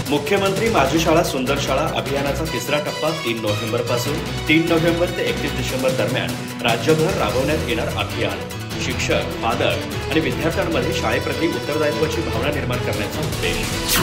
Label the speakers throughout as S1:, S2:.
S1: मुख्यमंत्री माझी शाळा सुंदर शाळा अभियानाचा तिसरा टप्पा 3 नोव्हेंबर पासून 3 नोव्हेंबर ते 31 डिसेंबर दरम्यान राज्यभर राबवण्यात येणार अभियान. शिक्षक, पालक आणि विद्यार्थ्यांमध्ये शाळेप्रती उत्तरदायित्वाची भावना निर्माण करण्याचा उद्देश.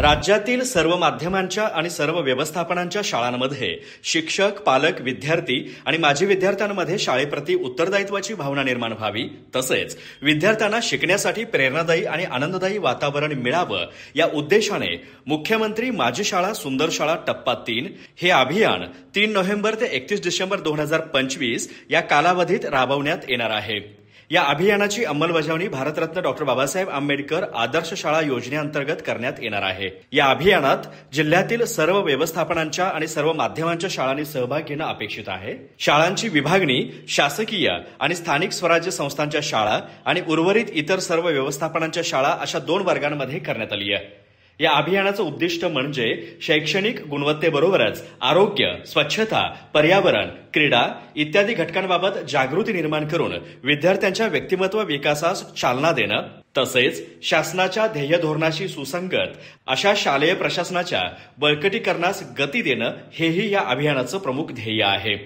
S1: राज्यातील सर्व माध्यमांच्या आणि सर्व व्यवस्थापनांच्या शाळांमध्ये शिक्षक, पालक, विद्यार्थी आणि माजी विद्यार्थ्यांमध्ये शाळेप्रती उत्तरदायित्वाची भावना निर्माण व्हावी, तसेच विद्यार्थ्यांना शिकण्यासाठी प्रेरणादायी आणि आनंददायी वातावरण मिळावं या उद्देशाने मुख्यमंत्री माझी शाळा सुंदर शाळा टप्पा 3 हे अभियान 3 नोव्हेंबर ते 31 डिसेंबर 2025 या कालावधीत राबवण्यात येणार आहे. या अभियानाची अंमलबजावणी भारतरत्न डॉ. बाबासाहेब आंबेडकर आदर्श शाळा योजनेअंतर्गत करण्यात येणार आहे. या अभियानात जिल्ह्यातील सर्व व्यवस्थापनांच्या आणि सर्व माध्यमांच्या शाळांनी सहभाग घेणं अपेक्षित आहे. शाळांची विभागणी शासकीय आणि स्थानिक स्वराज्य संस्थांच्या शाळा आणि उर्वरित इतर सर्व व्यवस्थापनांच्या शाळा अशा 2 वर्गांमध्ये करण्यात आली आहे. या अभियानाचं उद्दिष्ट म्हणजे शैक्षणिक गुणवत्तेबरोबरच आरोग्य, स्वच्छता, पर्यावरण, क्रीडा इत्यादी घटकांबाबत जागृती निर्माण करून विद्यार्थ्यांच्या व्यक्तिमत्व विकासास चालना देणं, तसेच शासनाच्या ध्येय धोरणाशी सुसंगत अशा शालेय प्रशासनाच्या बळकटीकरणास गती देणं हेही या अभियानाचं प्रमुख ध्येय आहे.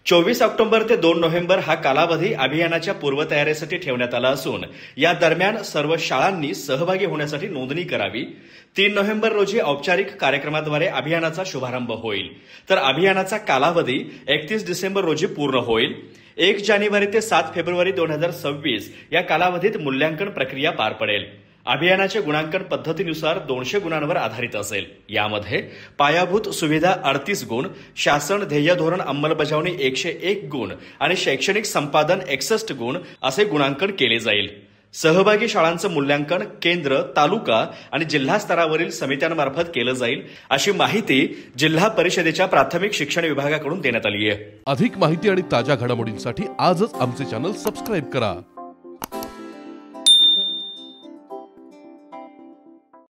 S1: 24 ऑक्टोबर ते 2 नोव्हेंबर हा कालावधी अभियानाच्या पूर्वतयारीसाठी ठेवण्यात आला असून या दरम्यान सर्व शाळांनी सहभागी होण्यासाठी नोंदणी करावी. 3 नोव्हेंबर रोजी औपचारिक कार्यक्रमाद्वारे अभियानाचा शुभारंभ होईल, तर अभियानाचा कालावधी 31 डिसेंबर रोजी पूर्ण होईल. 1 जानेवारी ते 7 फेब्रुवारी 2026 या कालावधीत मूल्यांकन प्रक्रिया पार पडेल. अभियानाचे गुणांकन पद्धतीनुसार 200 गुणांवर आधारित असेल. यामध्ये पायाभूत सुविधा 38 गुण, शासन ध्येय धोरण अंमलबजावणी 101 गुण आणि शैक्षणिक संपादन 61 गुण असे गुणांकन केले जाईल. सहभागी शाळांचं मूल्यांकन केंद्र, तालुका आणि जिल्हा स्तरावरील समित्यांमार्फत केलं जाईल, अशी माहिती जिल्हा परिषदेच्या प्राथमिक शिक्षण विभागाकडून देण्यात आली आहे.
S2: अधिक माहिती आणि ताज्या घडामोडींसाठी आजच आमचे चॅनल सबस्क्राईब करा.